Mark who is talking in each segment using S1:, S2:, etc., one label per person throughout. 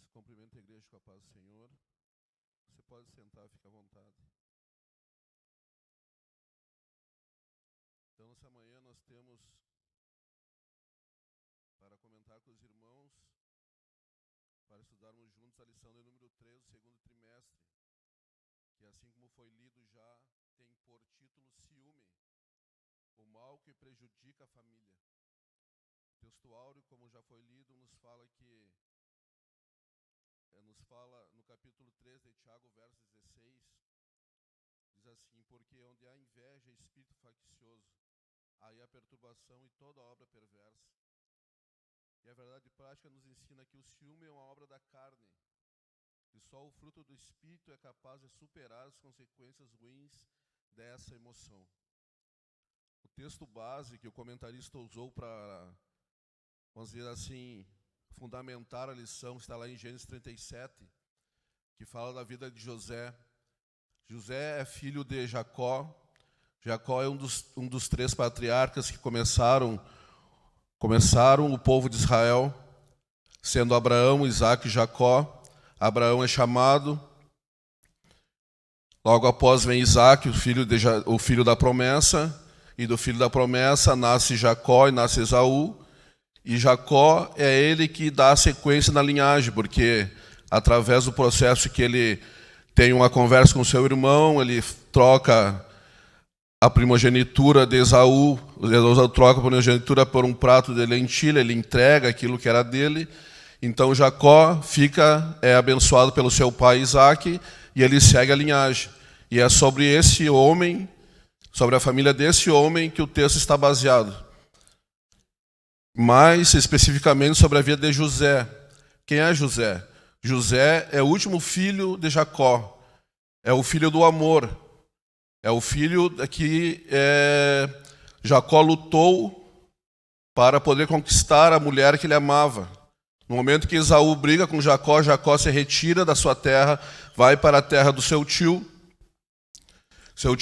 S1: Cumprimento a igreja com a paz do Senhor. Você pode sentar, fica à vontade. Então, nessa manhã nós temos para comentar com os irmãos, para estudarmos juntos a lição de número 3 do segundo trimestre, que assim como foi lido já, tem por título Ciúme, o mal que prejudica a família. O texto áureo, como já foi lido, nos fala no capítulo 3 de Tiago, verso 16, diz assim: porque onde há inveja e espírito faccioso, aí há perturbação e toda obra perversa. E a verdade prática nos ensina que o ciúme é uma obra da carne, e só o fruto do espírito é capaz de superar as consequências ruins dessa emoção. O texto base que o comentarista usou para, vamos dizer assim, fundamentar a lição está lá em Gênesis 37, que fala da vida de José. José é filho de Jacó. Jacó é um dos 3 patriarcas que começaram o povo de Israel, sendo Abraão, Isaque e Jacó. Abraão é chamado. Logo após vem Isaque, o filho da promessa, e do filho da promessa nasce Jacó e nasce Esaú. E Jacó é ele que dá a sequência na linhagem, porque através do processo que ele tem uma conversa com seu irmão, ele troca a primogenitura de Esaú, Esaú troca a primogenitura por um prato de lentilha, ele entrega aquilo que era dele. Então Jacó é abençoado pelo seu pai Isaque, e ele segue a linhagem. E é sobre esse homem, sobre a família desse homem, que o texto está baseado. Mais especificamente sobre a vida de José. Quem é José? José é o último filho de Jacó. É o filho do amor. É o filho que Jacó lutou para poder conquistar a mulher que ele amava. No momento que Esaú briga com Jacó, Jacó se retira da sua terra, vai para a terra do seu tio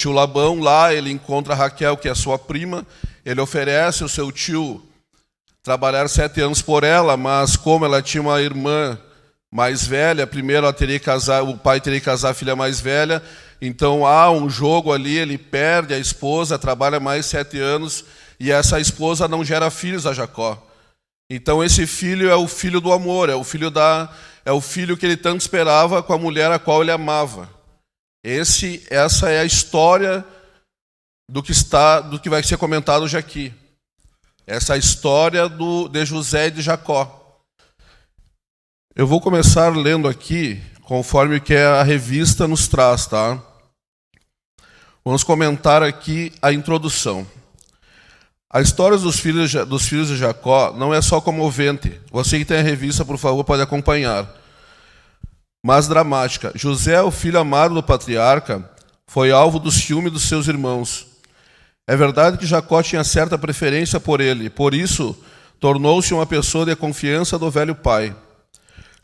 S1: Labão. Lá ele encontra Raquel, que é sua prima. Ele oferece ao seu tio trabalhar 7 anos por ela, mas como ela tinha uma irmã mais velha, primeiro ela teria que casar, o pai teria que casar a filha mais velha, então há um jogo ali, ele perde a esposa, trabalha mais 7 anos, e essa esposa não gera filhos a Jacó. Então esse filho é o filho do amor, é o filho que ele tanto esperava com a mulher a qual ele amava. Essa é a história do que vai ser comentado hoje aqui. Essa é a história de José e de Jacó. Eu vou começar lendo aqui, conforme o que a revista nos traz, tá? Vamos comentar aqui a introdução. A história dos filhos de Jacó não é só comovente. Você que tem a revista, por favor, pode acompanhar. Mas dramática. José, o filho amado do patriarca, foi alvo do ciúme dos seus irmãos. É verdade que Jacó tinha certa preferência por ele, por isso tornou-se uma pessoa de confiança do velho pai.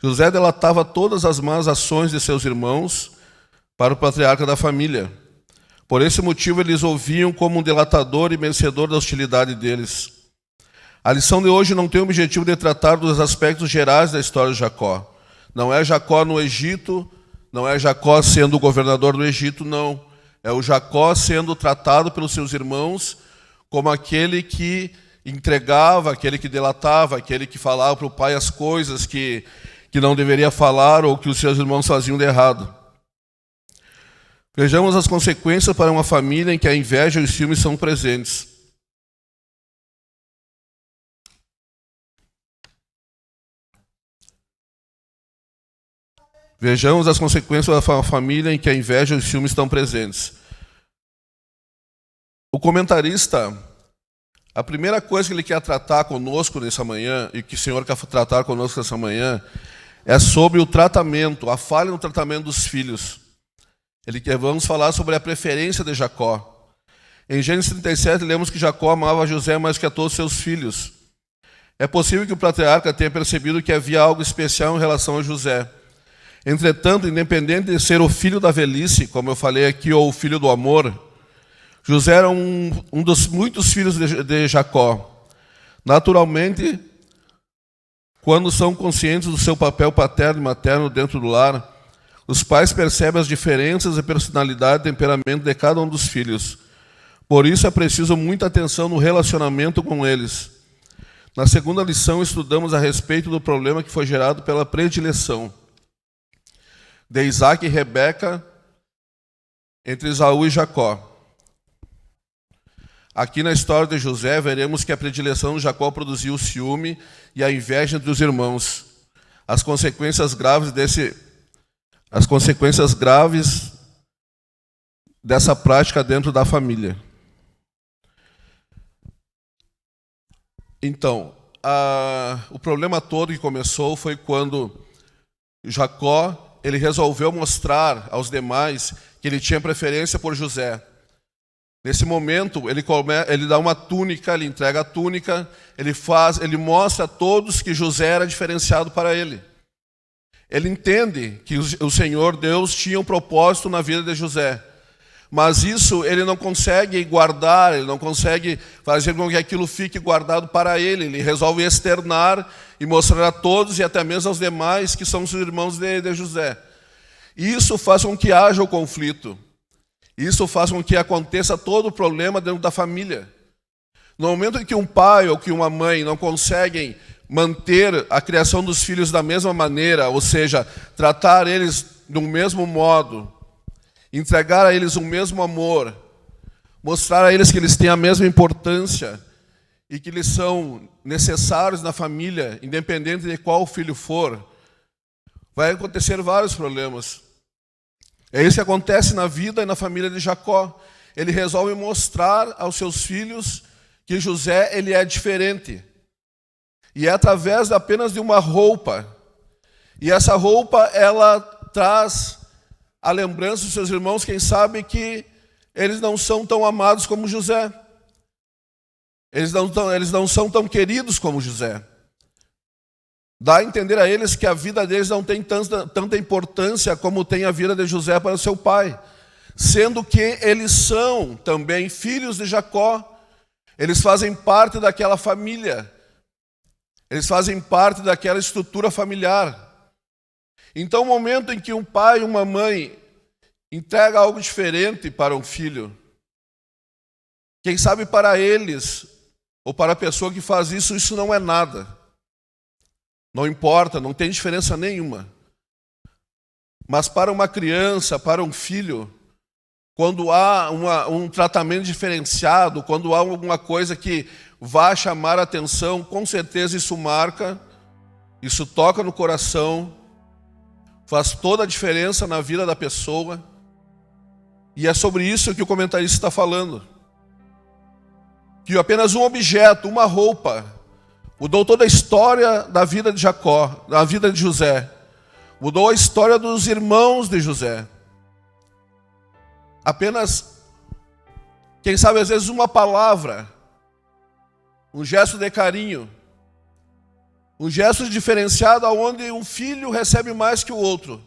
S1: José delatava todas as más ações de seus irmãos para o patriarca da família. Por esse motivo, eles ouviam como um delatador e merecedor da hostilidade deles. A lição de hoje não tem o objetivo de tratar dos aspectos gerais da história de Jacó. Não é Jacó no Egito, não é Jacó sendo o governador do Egito, não. É o Jacó sendo tratado pelos seus irmãos como aquele que entregava, aquele que delatava, aquele que falava para o pai as coisas que não deveria falar ou que os seus irmãos faziam de errado. Vejamos as consequências para uma família em que a inveja e os ciúmes são presentes. Vejamos as consequências da família em que a inveja e os ciúmes estão presentes. O comentarista, a primeira coisa que ele quer tratar conosco nessa manhã, e que o Senhor quer tratar conosco nessa manhã, é sobre o tratamento, a falha no tratamento dos filhos. Vamos falar sobre a preferência de Jacó. Em Gênesis 37, lemos que Jacó amava José mais que a todos seus filhos. É possível que o patriarca tenha percebido que havia algo especial em relação a José. Entretanto, independente de ser o filho da velhice, como eu falei aqui, ou o filho do amor, José era um dos muitos filhos de Jacó. Naturalmente, quando são conscientes do seu papel paterno e materno dentro do lar, os pais percebem as diferenças de personalidade e temperamento de cada um dos filhos. Por isso é preciso muita atenção no relacionamento com eles. Na segunda lição, estudamos a respeito do problema que foi gerado pela predileção de Isaac e Rebeca entre Esaú e Jacó. Aqui na história de José, veremos que a predileção de Jacó produziu o ciúme e a inveja entre os irmãos. As consequências graves dessa prática dentro da família. Então, o problema todo que começou foi quando Jacó ele resolveu mostrar aos demais que ele tinha preferência por José. Nesse momento, ele dá uma túnica, ele entrega a túnica, ele mostra a todos que José era diferenciado para ele. Ele entende que o Senhor Deus tinha um propósito na vida de José. Mas isso ele não consegue guardar, ele não consegue fazer com que aquilo fique guardado para ele. Ele resolve externar e mostrar a todos e até mesmo aos demais que são os irmãos de José. Isso faz com que haja o conflito. Isso faz com que aconteça todo o problema dentro da família. No momento em que um pai ou que uma mãe não conseguem manter a criação dos filhos da mesma maneira, ou seja, tratar eles do mesmo modo, entregar a eles o mesmo amor, mostrar a eles que eles têm a mesma importância e que eles são necessários na família, independente de qual filho for, vai acontecer vários problemas. É isso que acontece na vida e na família de Jacó. Ele resolve mostrar aos seus filhos que José ele é diferente. E é através apenas de uma roupa. E essa roupa, ela traz a lembrança dos seus irmãos, quem sabe que eles não são tão amados como José. Eles não são tão queridos como José. Dá a entender a eles que a vida deles não tem tanta importância como tem a vida de José para o seu pai. Sendo que eles são também filhos de Jacó. Eles fazem parte daquela família. Eles fazem parte daquela estrutura familiar. Então, o momento em que um pai e uma mãe entrega algo diferente para um filho, quem sabe para eles, ou para a pessoa que faz isso, isso não é nada. Não importa, não tem diferença nenhuma. Mas para uma criança, para um filho, quando há um tratamento diferenciado, quando há alguma coisa que vai chamar a atenção, com certeza isso marca, isso toca no coração, faz toda a diferença na vida da pessoa. E é sobre isso que o comentarista está falando. Que apenas um objeto, uma roupa, mudou toda a história da vida de Jacó, da vida de José. Mudou a história dos irmãos de José. Apenas, quem sabe às vezes uma palavra, um gesto de carinho, um gesto diferenciado onde um filho recebe mais que o outro.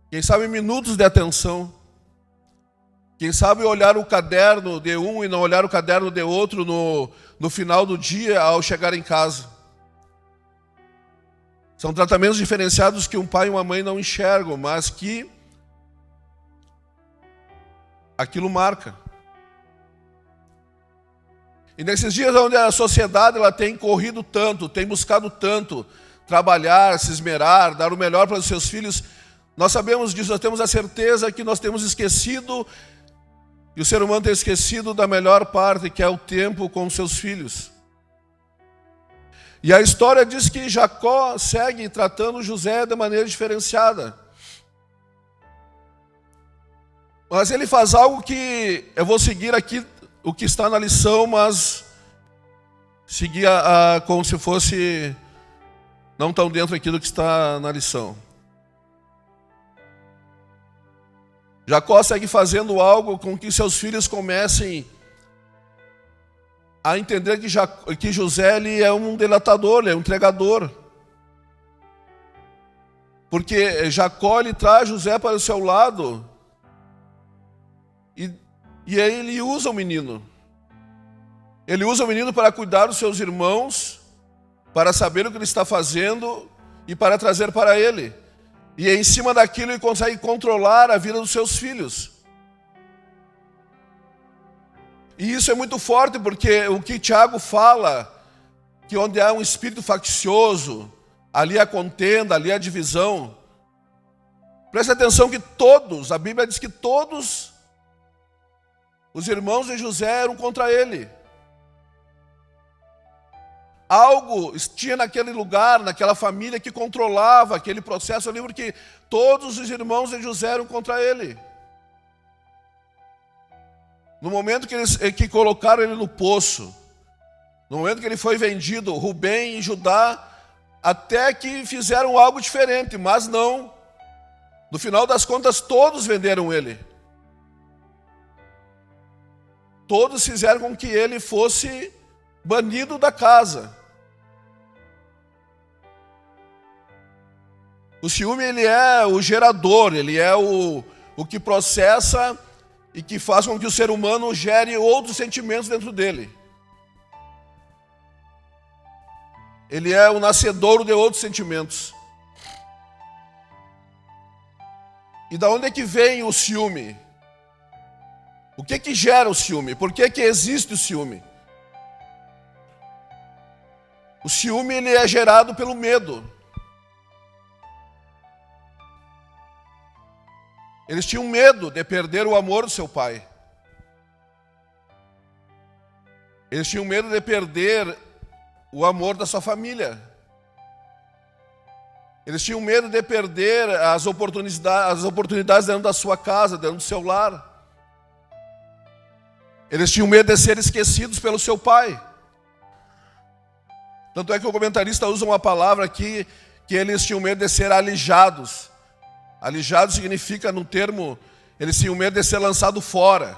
S1: Quem sabe minutos de atenção. Quem sabe olhar o caderno de um e não olhar o caderno de outro no final do dia ao chegar em casa. São tratamentos diferenciados que um pai e uma mãe não enxergam, mas que aquilo marca. E nesses dias onde a sociedade ela tem corrido tanto, tem buscado tanto trabalhar, se esmerar, dar o melhor para os seus filhos, nós sabemos disso, nós temos a certeza que nós temos esquecido, e o ser humano tem esquecido da melhor parte, que é o tempo com os seus filhos. E a história diz que Jacó segue tratando José de maneira diferenciada. Mas ele faz algo que, eu vou seguir aqui o que está na lição, mas seguir como se fosse não tão dentro aqui do que está na lição. Jacó segue fazendo algo com que seus filhos comecem a entender que José ele é um delatador, ele é um entregador. Porque Jacó ele traz José para o seu lado e aí ele usa o menino. Ele usa o menino para cuidar dos seus irmãos para saber o que ele está fazendo e para trazer para ele. E em cima daquilo ele consegue controlar a vida dos seus filhos. E isso é muito forte, porque o que Tiago fala, que onde há um espírito faccioso, ali há contenda, ali há divisão. Preste atenção que todos, a Bíblia diz que todos os irmãos de José eram contra ele. Algo tinha naquele lugar, naquela família, que controlava aquele processo ali, porque todos os irmãos de José eram contra ele. No momento que colocaram ele no poço, no momento que ele foi vendido, Rubem e Judá, até que fizeram algo diferente, mas não. No final das contas, todos venderam ele. Todos fizeram com que ele fosse banido da casa. O ciúme, ele é o gerador, ele é o que processa e que faz com que o ser humano gere outros sentimentos dentro dele. Ele é o nascedouro de outros sentimentos. E da onde é que vem o ciúme? O que que gera o ciúme? Por que que existe o ciúme? O ciúme, ele é gerado pelo medo. Eles tinham medo de perder o amor do seu pai. Eles tinham medo de perder o amor da sua família. Eles tinham medo de perder as oportunidades dentro da sua casa, dentro do seu lar. Eles tinham medo de ser esquecidos pelo seu pai. Tanto é que o comentarista usa uma palavra aqui, que eles tinham medo de ser alijados. Alijado significa, no termo, eles tinham medo de ser lançado fora.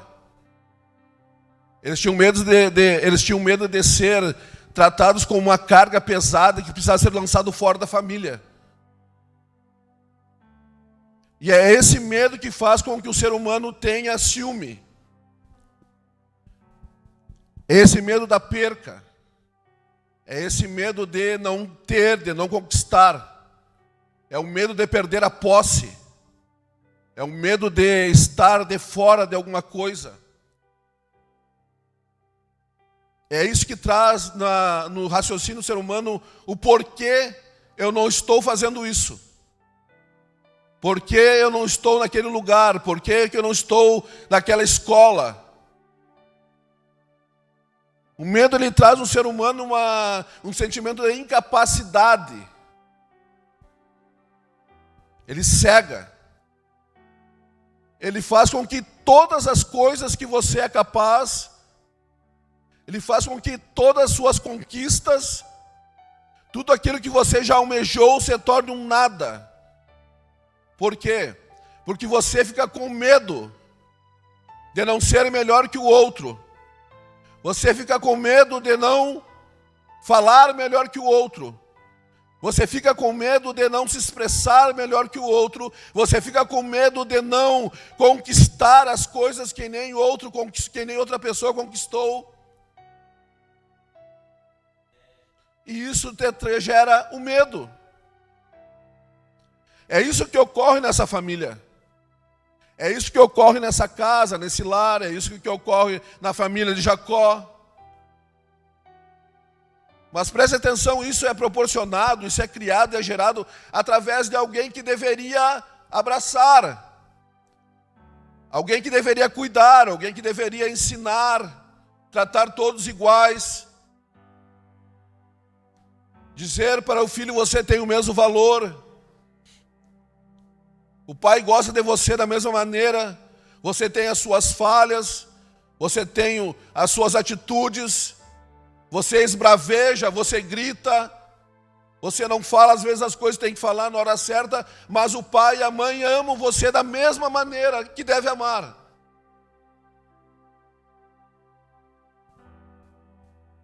S1: Eles tinham medo de ser tratados como uma carga pesada que precisava ser lançado fora da família. E é esse medo que faz com que o ser humano tenha ciúme. É esse medo da perca. É esse medo de não ter, de não conquistar. É o medo de perder a posse. É o medo de estar de fora de alguma coisa. É isso que traz no raciocínio do ser humano o porquê eu não estou fazendo isso. Por que eu não estou naquele lugar? Por que eu não estou naquela escola? O medo, ele traz no ser humano um sentimento de incapacidade. Ele cega. Ele faz com que todas as coisas que você é capaz, ele faz com que todas as suas conquistas, tudo aquilo que você já almejou, se torne um nada. Por quê? Porque você fica com medo de não ser melhor que o outro. Você fica com medo de não falar melhor que o outro. Você fica com medo de não se expressar melhor que o outro. Você fica com medo de não conquistar as coisas que nem outra pessoa conquistou. E isso te gera o medo. É isso que ocorre nessa família. É isso que ocorre nessa casa, nesse lar. É isso que ocorre na família de Jacó. Mas preste atenção, isso é proporcionado, isso é criado e é gerado através de alguém que deveria abraçar. Alguém que deveria cuidar, alguém que deveria ensinar, tratar todos iguais. Dizer para o filho, você tem o mesmo valor. O pai gosta de você da mesma maneira. Você tem as suas falhas, você tem as suas atitudes. Você esbraveja, você grita, você não fala às vezes as coisas que tem que falar na hora certa, mas o pai e a mãe amam você da mesma maneira que deve amar.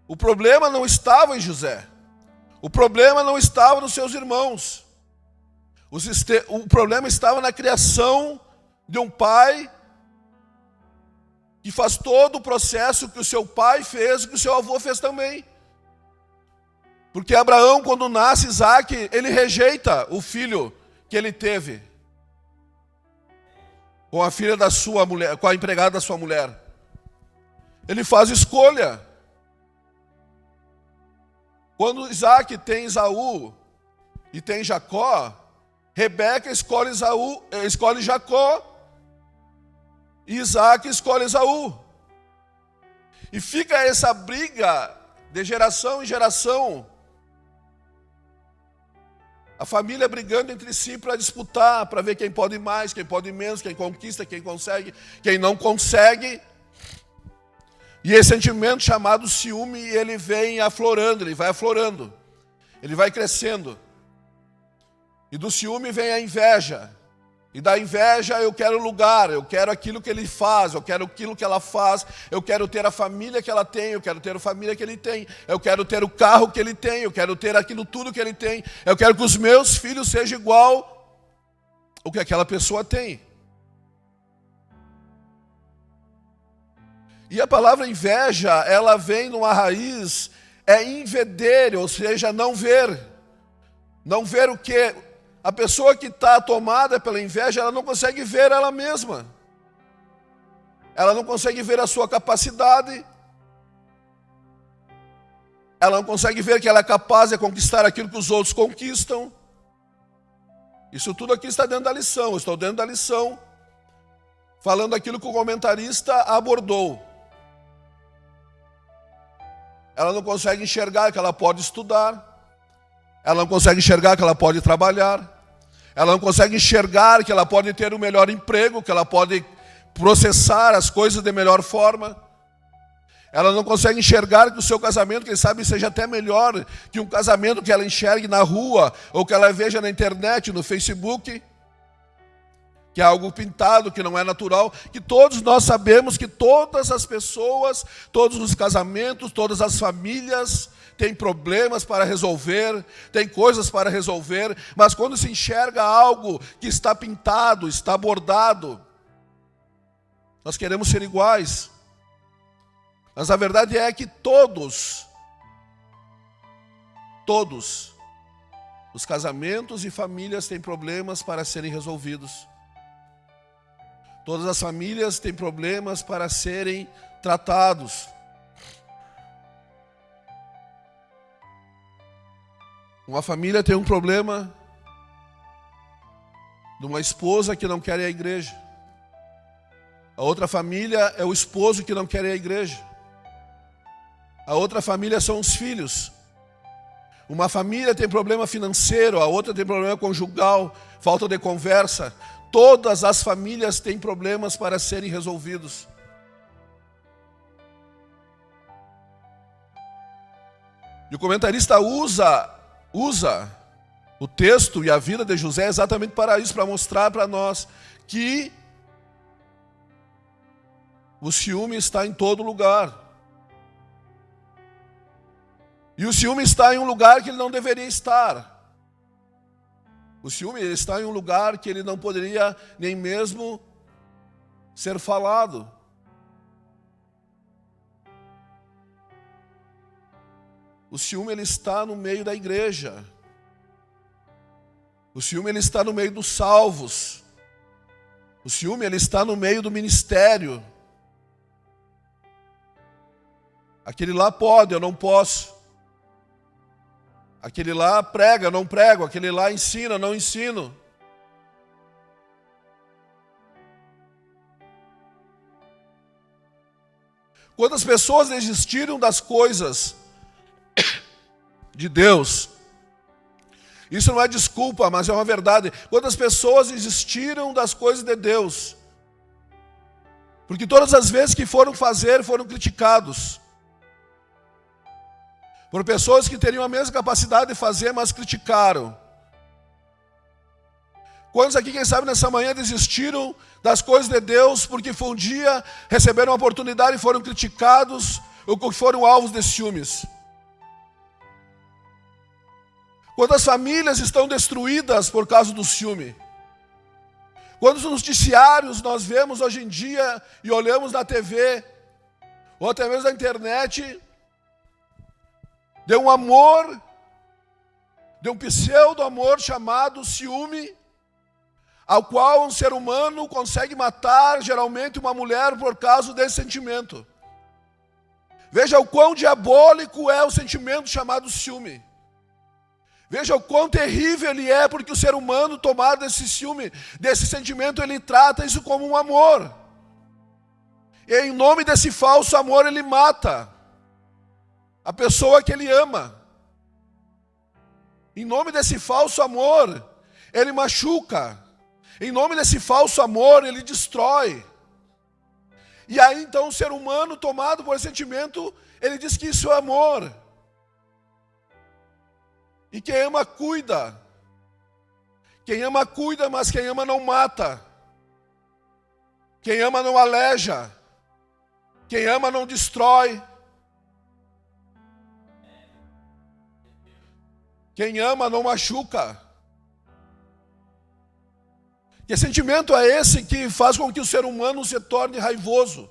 S1: O problema não estava em José. O problema não estava nos seus irmãos. O problema estava na criação de um pai que faz todo o processo que o seu pai fez, que o seu avô fez também. Porque Abraão, quando nasce Isaque, ele rejeita o filho que ele teve com a filha da sua mulher, com a empregada da sua mulher. Ele faz escolha. Quando Isaque tem Esaú e tem Jacó, Rebeca escolhe Jacó e Isaque escolhe Esaú. E fica essa briga de geração em geração. A família brigando entre si para disputar, para ver quem pode mais, quem pode menos, quem conquista, quem consegue, quem não consegue. E esse sentimento chamado ciúme, ele vem aflorando, ele vai aflorando, ele vai crescendo. E do ciúme vem a inveja. E da inveja eu quero lugar, eu quero aquilo que ele faz, eu quero aquilo que ela faz, eu quero ter a família que ela tem, eu quero ter a família que ele tem, eu quero ter o carro que ele tem, eu quero ter aquilo tudo que ele tem, eu quero que os meus filhos sejam igual ao que aquela pessoa tem. E a palavra inveja, ela vem numa raiz, invedere, ou seja, não ver. Não ver o que? A pessoa que está tomada pela inveja, ela não consegue ver ela mesma. Ela não consegue ver a sua capacidade. Ela não consegue ver que ela é capaz de conquistar aquilo que os outros conquistam. Isso tudo aqui está dentro da lição. Eu estou dentro da lição, falando aquilo que o comentarista abordou. Ela não consegue enxergar que ela pode estudar. Ela não consegue enxergar que ela pode trabalhar. Ela não consegue enxergar que ela pode ter o melhor emprego, que ela pode processar as coisas de melhor forma. Ela não consegue enxergar que o seu casamento, quem sabe, seja até melhor que um casamento que ela enxergue na rua ou que ela veja na internet, no Facebook, que é algo pintado, que não é natural, que todos nós sabemos que todas as pessoas, todos os casamentos, todas as famílias têm problemas para resolver, têm coisas para resolver, mas quando se enxerga algo que está pintado, está bordado, nós queremos ser iguais. Mas a verdade é que todos os casamentos e famílias têm problemas para serem resolvidos. Todas as famílias têm problemas para serem tratados. Uma família tem um problema de uma esposa que não quer ir à igreja. A outra família é o esposo que não quer ir à igreja. A outra família são os filhos. Uma família tem problema financeiro, a outra tem problema conjugal, falta de conversa. Todas as famílias têm problemas para serem resolvidos. E o comentarista usa o texto e a vida de José exatamente para isso, para mostrar para nós que o ciúme está em todo lugar. E o ciúme está em um lugar que ele não deveria estar. O ciúme está em um lugar que ele não poderia nem mesmo ser falado. O ciúme ele está no meio da igreja. O ciúme ele está no meio dos salvos. O ciúme ele está no meio do ministério. Aquele lá pode, eu não posso. Aquele lá prega, eu não prego. Aquele lá ensina, eu não ensino. Quantas pessoas desistiram das coisas de Deus? Isso não é desculpa, mas é uma verdade. Quantas pessoas desistiram das coisas de Deus? Porque todas as vezes que foram fazer, foram criticados. Por pessoas que teriam a mesma capacidade de fazer, mas criticaram. Quantos aqui, quem sabe, nessa manhã desistiram das coisas de Deus porque foi um dia, receberam uma oportunidade e foram criticados ou foram alvos de ciúmes? Quantas famílias estão destruídas por causa do ciúme? Quantos noticiários nós vemos hoje em dia e olhamos na TV ou até mesmo na internet de um amor de um pseudo-amor chamado ciúme, ao qual um ser humano consegue matar, geralmente, uma mulher por causa desse sentimento. Veja o quão diabólico é o sentimento chamado ciúme. Veja o quão terrível ele é, porque o ser humano, tomado desse ciúme, desse sentimento, ele trata isso como um amor. E em nome desse falso amor, ele mata a pessoa que ele ama. Em nome desse falso amor, ele machuca. Em nome desse falso amor, ele destrói. E aí então o ser humano, tomado por esse sentimento, ele diz que isso é amor. E quem ama, cuida. Quem ama, cuida, mas quem ama não mata. Quem ama não aleja. Quem ama não destrói. Quem ama não machuca. Que sentimento é esse que faz com que o ser humano se torne raivoso?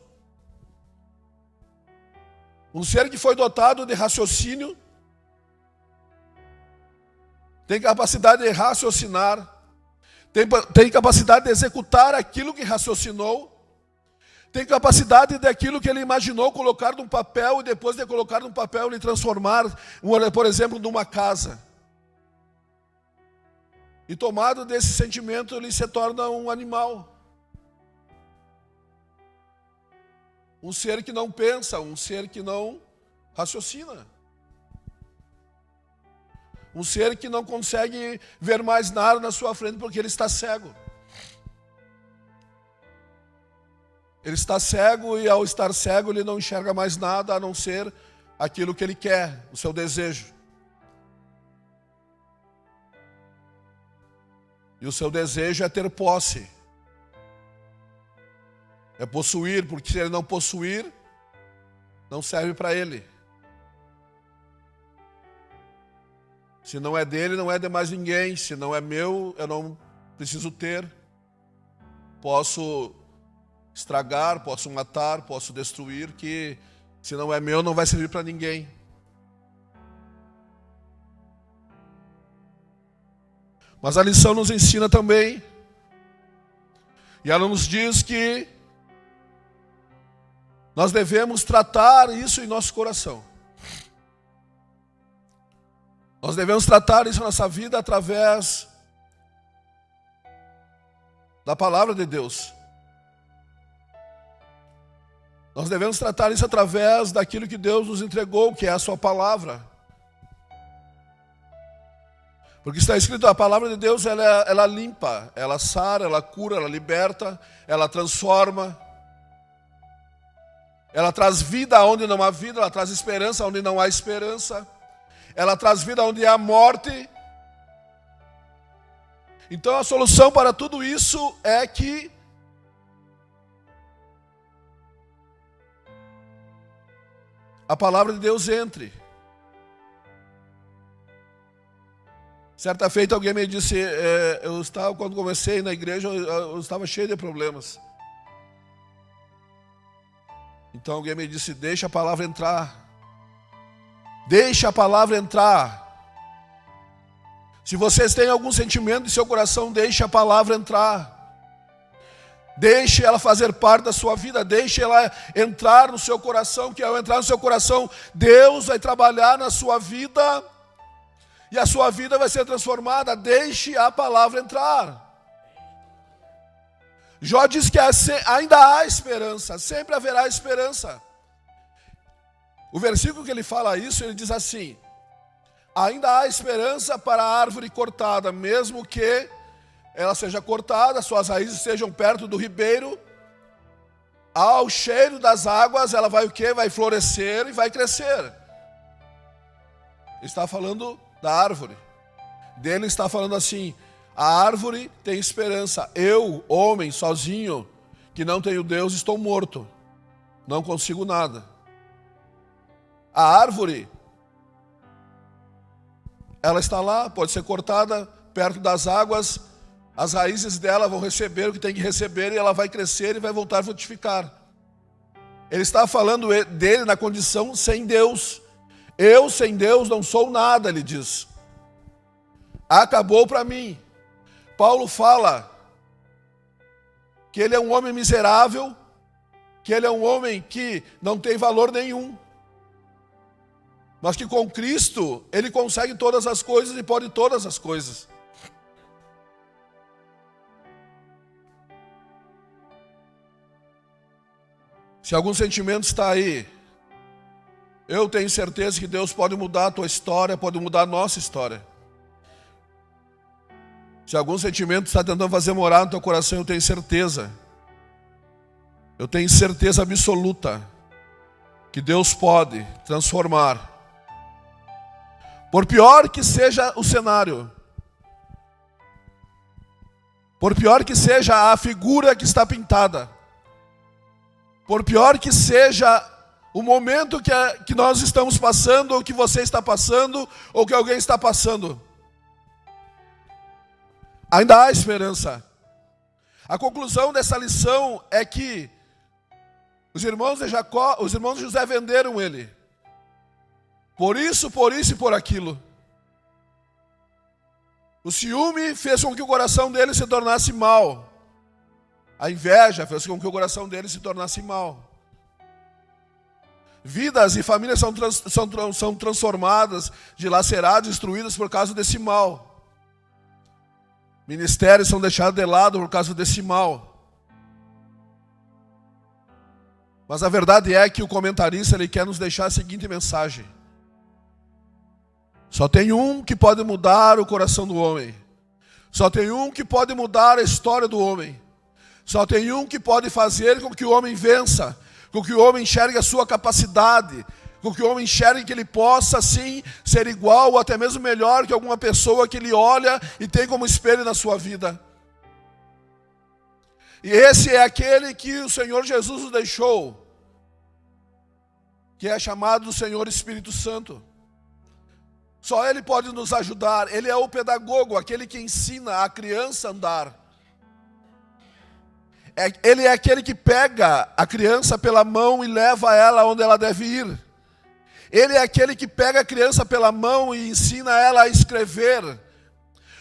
S1: Um ser que foi dotado de raciocínio, tem capacidade de raciocinar, tem capacidade de executar aquilo que raciocinou, tem capacidade daquilo que ele imaginou colocar num papel e depois de colocar num papel ele transformar, por exemplo, numa casa. E tomado desse sentimento, ele se torna um animal. Um ser que não pensa, um ser que não raciocina. Um ser que não consegue ver mais nada na sua frente porque ele está cego. Ele está cego e ao estar cego ele não enxerga mais nada a não ser aquilo que ele quer, o seu desejo. E o seu desejo é ter posse. É possuir, porque se ele não possuir, não serve para ele. Se não é dele, não é de mais ninguém. Se não é meu, eu não preciso ter. Posso estragar, posso matar, posso destruir, que se não é meu, não vai servir para ninguém. Mas a lição nos ensina também, e ela nos diz que nós devemos tratar isso em nosso coração. Nós devemos tratar isso na nossa vida através da palavra de Deus. Nós devemos tratar isso através daquilo que Deus nos entregou, que é a sua palavra. Porque está escrito, a palavra de Deus, ela limpa, ela sara, ela cura, ela liberta, ela transforma. Ela traz vida onde não há vida, ela traz esperança onde não há esperança. Ela traz vida onde há morte. Então a solução para tudo isso é que a palavra de Deus entre. Certa feita alguém me disse, quando comecei na igreja, eu estava cheio de problemas. Então alguém me disse, deixa a palavra entrar. Deixa a palavra entrar. Se vocês têm algum sentimento em seu coração, deixe a palavra entrar. Deixe ela fazer parte da sua vida, deixe ela entrar no seu coração, que ao entrar no seu coração, Deus vai trabalhar na sua vida e a sua vida vai ser transformada. Deixe a palavra entrar. Jó diz que ainda há esperança, sempre haverá esperança. O versículo que ele fala isso, ele diz assim: ainda há esperança para a árvore cortada, mesmo que ela seja cortada, suas raízes sejam perto do ribeiro, ao cheiro das águas, ela vai o quê? Vai florescer e vai crescer. Ele está falando da árvore. Dele está falando assim: a árvore tem esperança. Eu, homem, sozinho, que não tenho Deus, estou morto. Não consigo nada. A árvore, ela está lá, pode ser cortada perto das águas, as raízes dela vão receber o que tem que receber e ela vai crescer e vai voltar a frutificar. Ele está falando dele na condição sem Deus. Eu sem Deus não sou nada, ele diz. Acabou para mim. Paulo fala que ele é um homem miserável, que ele é um homem que não tem valor nenhum, mas que com Cristo ele consegue todas as coisas e pode todas as coisas. Se algum sentimento está aí, eu tenho certeza que Deus pode mudar a tua história, pode mudar a nossa história. Se algum sentimento está tentando fazer morar no teu coração, eu tenho certeza absoluta que Deus pode transformar. Por pior que seja o cenário, por pior que seja a figura que está pintada, por pior que seja o momento que nós estamos passando, ou que você está passando, ou que alguém está passando, ainda há esperança. A conclusão dessa lição é que os irmãos de José venderam ele. Por isso e por aquilo. O ciúme fez com que o coração dele se tornasse mau. A inveja fez com que o coração dele se tornasse mau. Vidas e famílias são transformadas, dilaceradas, destruídas por causa desse mal. Ministérios são deixados de lado por causa desse mal. Mas a verdade é que o comentarista ele quer nos deixar a seguinte mensagem: só tem um que pode mudar o coração do homem. Só tem um que pode mudar a história do homem. Só tem um que pode fazer com que o homem vença, com que o homem enxergue a sua capacidade, com que o homem enxergue que ele possa sim ser igual ou até mesmo melhor que alguma pessoa que ele olha e tem como espelho na sua vida. E esse é aquele que o Senhor Jesus nos deixou, que é chamado do Senhor Espírito Santo. Só Ele pode nos ajudar. Ele é o pedagogo, aquele que ensina a criança a andar. Ele é aquele que pega a criança pela mão e leva ela onde ela deve ir. Ele é aquele que pega a criança pela mão e ensina ela a escrever.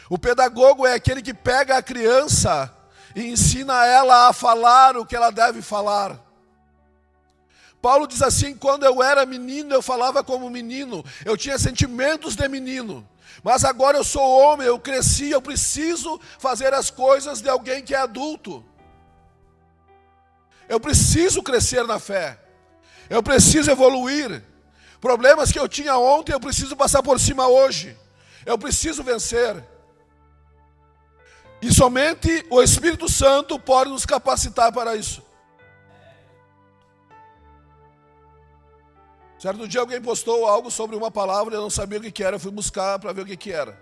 S1: O pedagogo é aquele que pega a criança e ensina ela a falar o que ela deve falar. Paulo diz assim: quando eu era menino, eu falava como menino, eu tinha sentimentos de menino. Mas agora eu sou homem, eu cresci, eu preciso fazer as coisas de alguém que é adulto. Eu preciso crescer na fé. Eu preciso evoluir. Problemas que eu tinha ontem, eu preciso passar por cima hoje. Eu preciso vencer. E somente o Espírito Santo pode nos capacitar para isso. Certo dia alguém postou algo sobre uma palavra, eu não sabia o que era, eu fui buscar para ver o que era.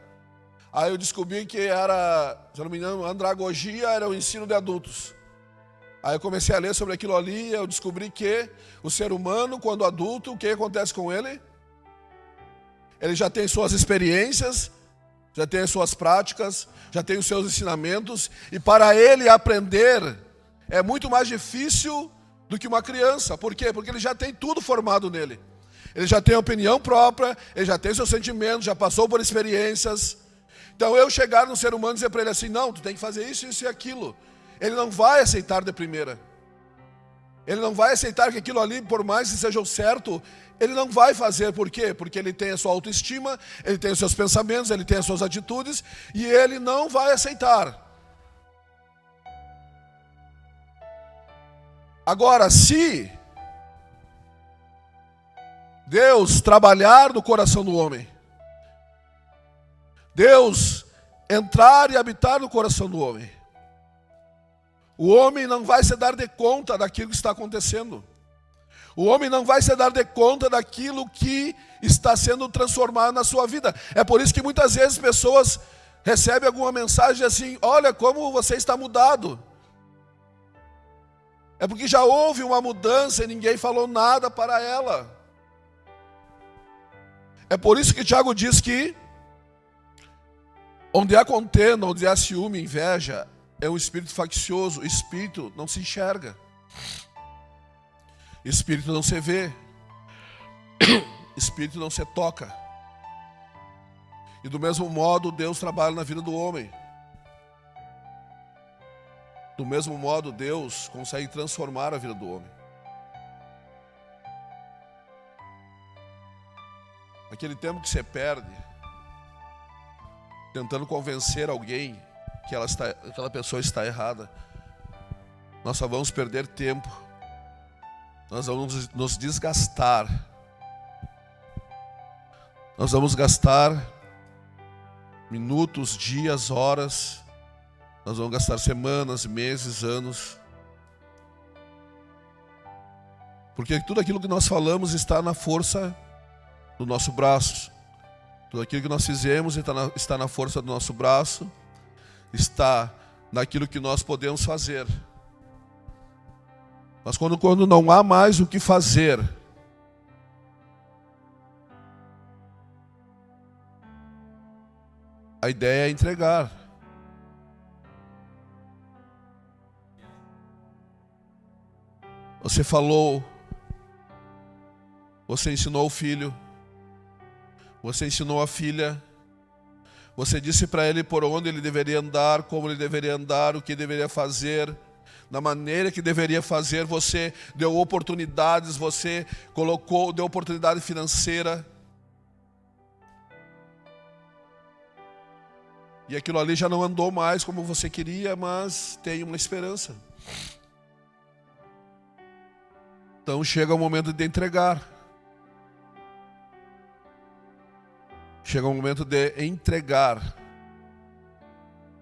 S1: Aí eu descobri que era, se eu não me engano, andragogia, era o ensino de adultos. Aí eu comecei a ler sobre aquilo ali e eu descobri que o ser humano, quando adulto, o que acontece com ele? Ele já tem suas experiências, já tem as suas práticas, já tem os seus ensinamentos, e para ele aprender é muito mais difícil do que uma criança. Por quê? Porque ele já tem tudo formado nele. Ele já tem opinião própria, ele já tem seus sentimentos, já passou por experiências. Então eu chegar no ser humano e dizer para ele assim: não, tu tem que fazer isso, isso e aquilo. Ele não vai aceitar de primeira. Ele não vai aceitar que aquilo ali, por mais que seja o certo, ele não vai fazer. Por quê? Porque ele tem a sua autoestima, ele tem os seus pensamentos, ele tem as suas atitudes, e ele não vai aceitar. Agora, se Deus trabalhar no coração do homem, Deus entrar e habitar no coração do homem, o homem não vai se dar de conta daquilo que está acontecendo. O homem não vai se dar de conta daquilo que está sendo transformado na sua vida. É por isso que muitas vezes pessoas recebem alguma mensagem assim: olha como você está mudado. É porque já houve uma mudança e ninguém falou nada para ela. É por isso que Tiago diz que onde há contenda, onde há ciúme, inveja, é um espírito faccioso. Espírito não se enxerga. Espírito não se vê. Espírito não se toca. E do mesmo modo, Deus trabalha na vida do homem. Do mesmo modo, Deus consegue transformar a vida do homem. Aquele tempo que você perde tentando convencer alguém que aquela pessoa está errada, nós só vamos perder tempo. Nós vamos nos desgastar. Nós vamos gastar minutos, dias, horas. Nós vamos gastar semanas, meses, anos. Porque tudo aquilo que nós falamos está na força do nosso braço. Tudo aquilo que nós fizemos está na força do nosso braço. Está naquilo que nós podemos fazer. Mas quando não há mais o que fazer, a ideia é entregar. Você falou, você ensinou o filho, você ensinou a filha, você disse para ele por onde ele deveria andar, como ele deveria andar, o que deveria fazer, da maneira que deveria fazer. Você deu oportunidades, você deu oportunidade financeira. E aquilo ali já não andou mais como você queria, mas tem uma esperança. Então chega o momento de entregar. Chega o momento de entregar.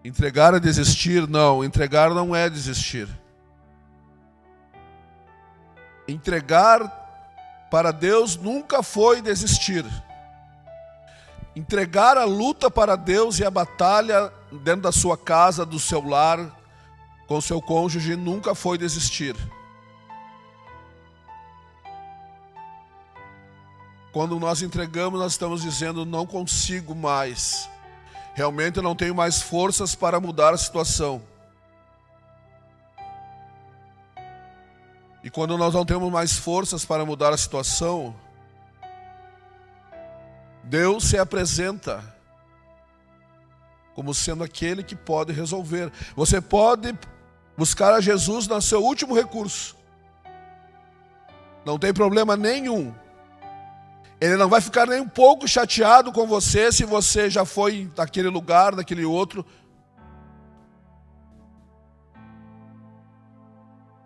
S1: Entregar é desistir? Não, entregar não é desistir. Entregar para Deus nunca foi desistir. Entregar a luta para Deus e a batalha dentro da sua casa, do seu lar, com o seu cônjuge, nunca foi desistir. Quando nós entregamos, nós estamos dizendo: não consigo mais. Realmente eu não tenho mais forças para mudar a situação. E quando nós não temos mais forças para mudar a situação, Deus se apresenta como sendo aquele que pode resolver. Você pode buscar a Jesus no seu último recurso. Não tem problema nenhum. Ele não vai ficar nem um pouco chateado com você se você já foi naquele lugar, naquele outro.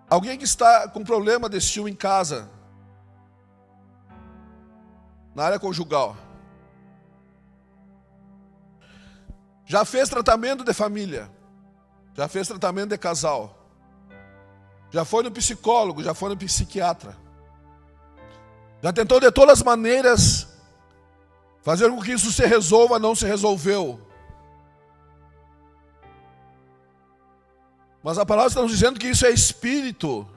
S1: Alguém que está com problema de ciúme em casa, na área conjugal, já fez tratamento de família, já fez tratamento de casal, já foi no psicólogo, já foi no psiquiatra, já tentou de todas as maneiras fazer com que isso se resolva, não se resolveu. Mas a palavra está nos dizendo que isso é espírito.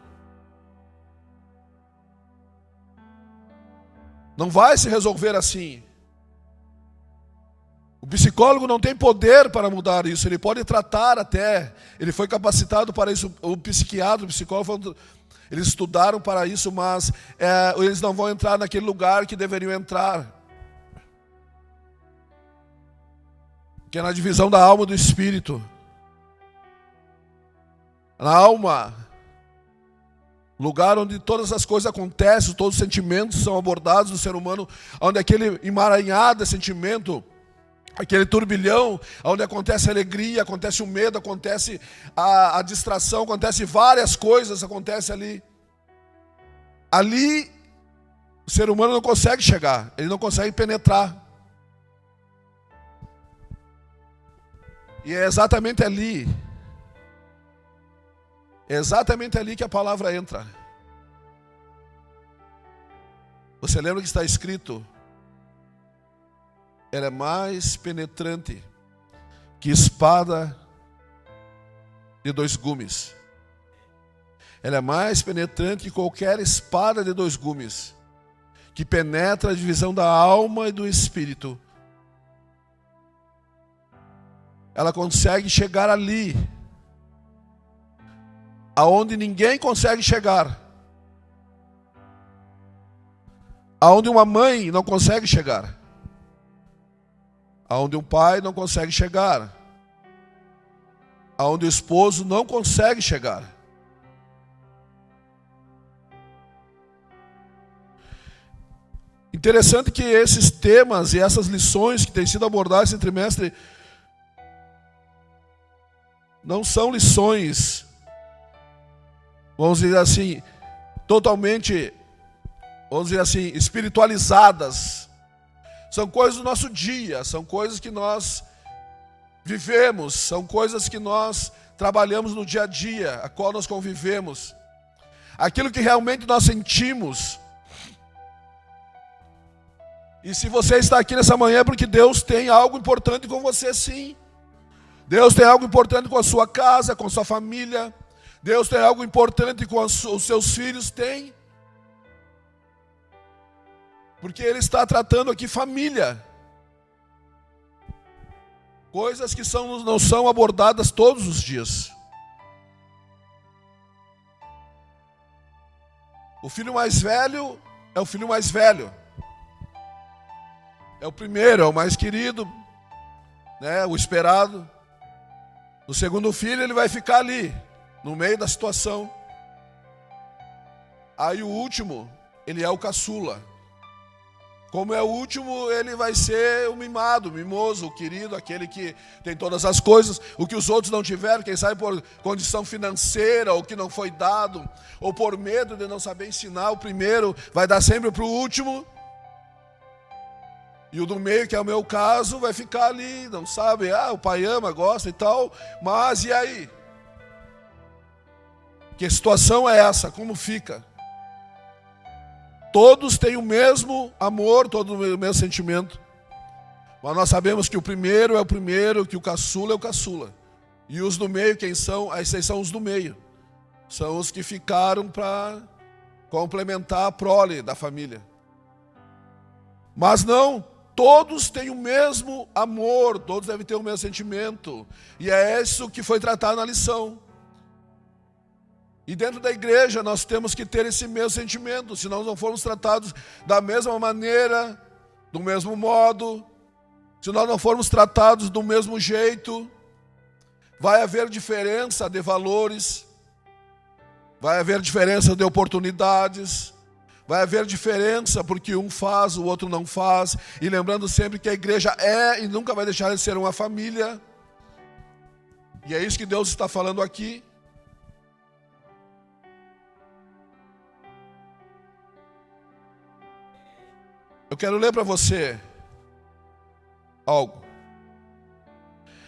S1: Não vai se resolver assim. O psicólogo não tem poder para mudar isso. Ele pode tratar até. Ele foi capacitado para isso. O psiquiatra, o psicólogo, eles estudaram para isso, mas eles não vão entrar naquele lugar que deveriam entrar. Que é na divisão da alma e do espírito. Na alma, lugar onde todas as coisas acontecem, todos os sentimentos são abordados do ser humano, onde aquele emaranhado de sentimento, aquele turbilhão, onde acontece a alegria, acontece o medo, acontece a distração, acontece várias coisas, acontece ali. Ali, o ser humano não consegue chegar, ele não consegue penetrar. E é exatamente ali que a palavra entra. Você lembra que está escrito? Ela é mais penetrante que espada de 2 gumes. Ela é mais penetrante que qualquer espada de 2 gumes, que penetra a divisão da alma e do espírito. Ela consegue chegar ali, aonde ninguém consegue chegar, aonde uma mãe não consegue chegar. aonde um pai não consegue chegar, aonde o esposo não consegue chegar. Interessante que esses temas e essas lições que têm sido abordadas esse trimestre não são lições, vamos dizer assim, totalmente, vamos dizer assim, espiritualizadas. São coisas do nosso dia, são coisas que nós vivemos, são coisas que nós trabalhamos no dia a dia, a qual nós convivemos. Aquilo que realmente nós sentimos. E se você está aqui nessa manhã é porque Deus tem algo importante com você, sim. Deus tem algo importante com a sua casa, com a sua família. Deus tem algo importante com os seus filhos, tem. Porque Ele está tratando aqui família. Coisas que não são abordadas todos os dias. O filho mais velho é o filho mais velho. É o primeiro, é o mais querido, né, o esperado. O segundo filho, ele vai ficar ali, no meio da situação. Aí o último, ele é o caçula. Como é o último, ele vai ser o mimado, o mimoso, o querido, aquele que tem todas as coisas, o que os outros não tiveram, quem sabe por condição financeira, ou que não foi dado, ou por medo de não saber ensinar, o primeiro vai dar sempre para o último. E o do meio, que é o meu caso, vai ficar ali, não sabe, o pai ama, gosta e tal, mas e aí? Que situação é essa? Como fica? Todos têm o mesmo amor, todos o mesmo sentimento. Mas nós sabemos que o primeiro é o primeiro, que o caçula é o caçula. E os do meio, quem são? Esses são os do meio. São os que ficaram para complementar a prole da família. Mas não, todos têm o mesmo amor, todos devem ter o mesmo sentimento. E é isso que foi tratado na lição. E dentro da igreja nós temos que ter esse mesmo sentimento, se nós não formos tratados da mesma maneira, do mesmo modo, se nós não formos tratados do mesmo jeito, vai haver diferença de valores, vai haver diferença de oportunidades, vai haver diferença porque um faz, o outro não faz. E lembrando sempre que a igreja é e nunca vai deixar de ser uma família. E é isso que Deus está falando aqui. Eu quero ler para você algo.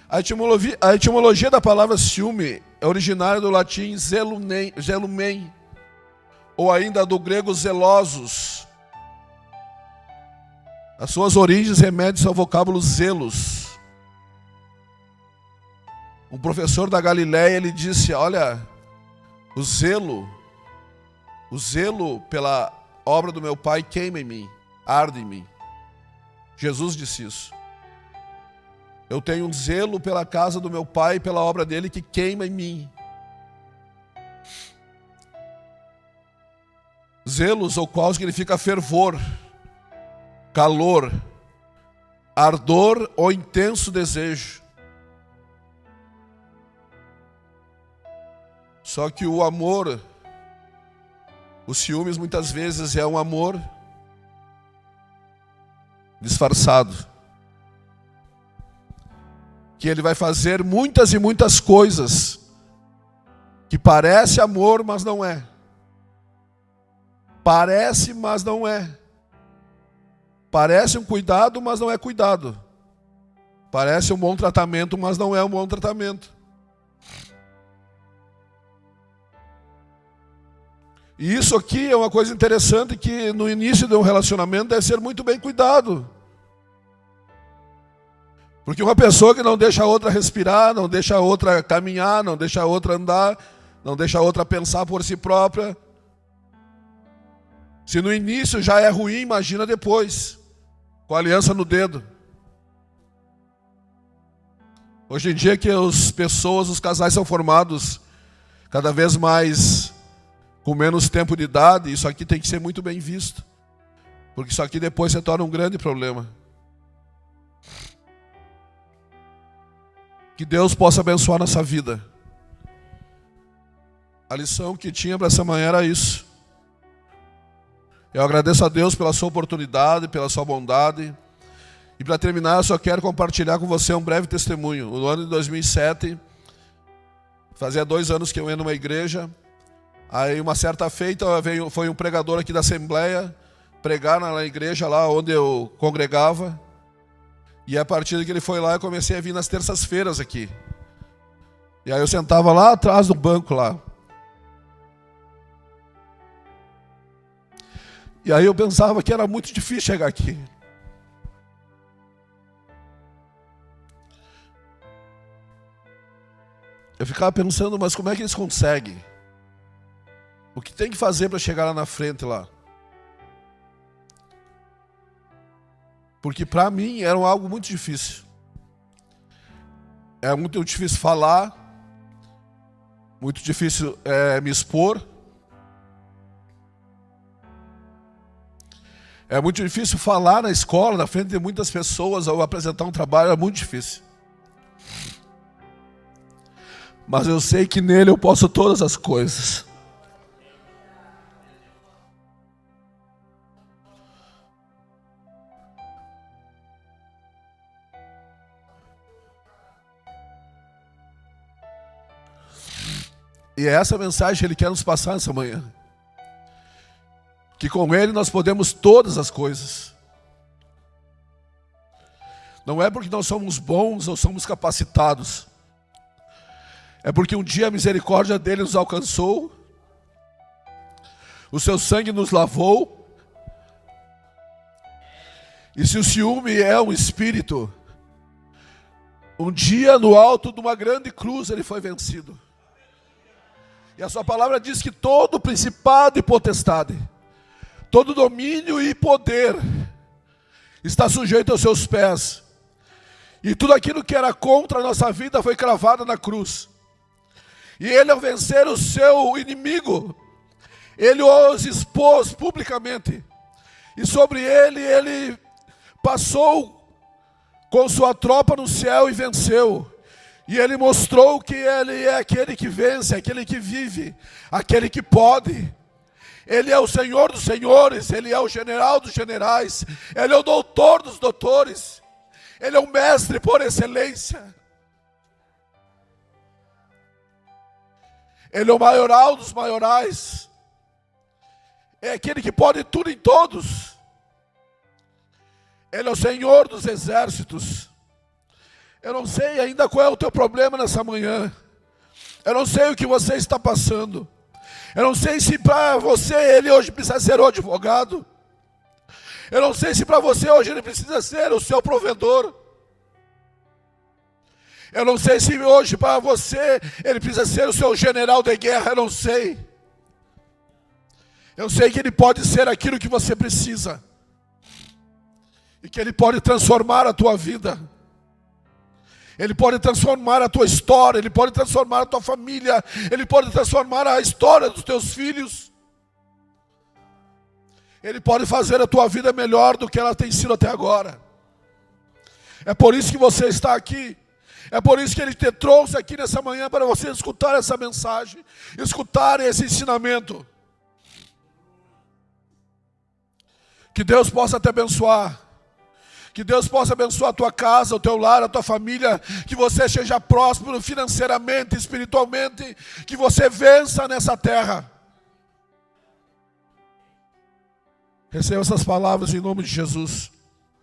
S1: A etimologia da palavra ciúme é originária do latim zelumen, ou ainda do grego zelosos. As suas origens remetem ao vocábulo zelos. Um professor da Galileia, ele disse, olha, o zelo pela obra do meu Pai queima em mim, arde em mim. Jesus disse isso. Eu tenho um zelo pela casa do meu Pai e pela obra dele que queima em mim. Zelos, ou qual significa fervor, calor, ardor ou intenso desejo. Só que o amor, os ciúmes muitas vezes é um amor disfarçado. Que ele vai fazer muitas e muitas coisas que parece amor, mas não é. Parece, mas não é. Parece um cuidado, mas não é cuidado. Parece um bom tratamento, mas não é um bom tratamento. E isso aqui é uma coisa interessante que no início de um relacionamento deve ser muito bem cuidado. Porque uma pessoa que não deixa a outra respirar, não deixa a outra caminhar, não deixa a outra andar, não deixa a outra pensar por si própria. Se no início já é ruim, imagina depois, com a aliança no dedo. Hoje em dia que as pessoas, os casais são formados cada vez mais com menos tempo de idade, isso aqui tem que ser muito bem visto. Porque isso aqui depois se torna um grande problema. Que Deus possa abençoar nossa vida. A lição que tinha para essa manhã era isso. Eu agradeço a Deus pela sua oportunidade, pela sua bondade. E para terminar, eu só quero compartilhar com você um breve testemunho. No ano de 2007, fazia 2 anos que eu ia numa igreja. Aí uma certa feita foi um pregador aqui da Assembleia pregar na igreja lá onde eu congregava. E a partir que ele foi lá, eu comecei a vir nas terças-feiras aqui. E aí eu sentava lá atrás do banco lá. E aí eu pensava que era muito difícil chegar aqui. Eu ficava pensando, mas como é que eles conseguem? O que tem que fazer para chegar lá na frente lá? Porque para mim era algo muito difícil. É muito difícil falar, muito difícil me expor. É muito difícil falar na escola, na frente de muitas pessoas, ou apresentar um trabalho, é muito difícil. Mas eu sei que nele eu posso todas as coisas. E é essa mensagem que Ele quer nos passar nessa manhã. Que com Ele nós podemos todas as coisas. Não é porque nós somos bons ou somos capacitados. É porque um dia a misericórdia dele nos alcançou. O seu sangue nos lavou. E se o ciúme é um espírito, um dia no alto de uma grande cruz ele foi vencido. E a sua palavra diz que todo principado e potestade, todo domínio e poder está sujeito aos seus pés. E tudo aquilo que era contra a nossa vida foi cravado na cruz. E ele, ao vencer o seu inimigo, ele os expôs publicamente. E sobre ele passou com sua tropa no céu e venceu. E ele mostrou que ele é aquele que vence, aquele que vive, aquele que pode. Ele é o Senhor dos senhores, Ele é o general dos generais, Ele é o doutor dos doutores, Ele é o mestre por excelência. Ele é o maioral dos maiorais. É aquele que pode tudo em todos. Ele é o Senhor dos exércitos. Eu não sei ainda qual é o teu problema nessa manhã. Eu não sei o que você está passando. Eu não sei se para você ele hoje precisa ser o advogado. Eu não sei se para você hoje ele precisa ser o seu provedor. Eu não sei se hoje para você ele precisa ser o seu general de guerra. Eu não sei. Eu sei que ele pode ser aquilo que você precisa. E que ele pode transformar a tua vida. Ele pode transformar a tua história, Ele pode transformar a tua família, Ele pode transformar a história dos teus filhos. Ele pode fazer a tua vida melhor do que ela tem sido até agora. É por isso que você está aqui. É por isso que Ele te trouxe aqui nessa manhã para você escutar essa mensagem, escutar esse ensinamento. Que Deus possa te abençoar. Que Deus possa abençoar a tua casa, o teu lar, a tua família. Que você seja próspero financeiramente, espiritualmente. Que você vença nessa terra. Receba essas palavras em nome de Jesus.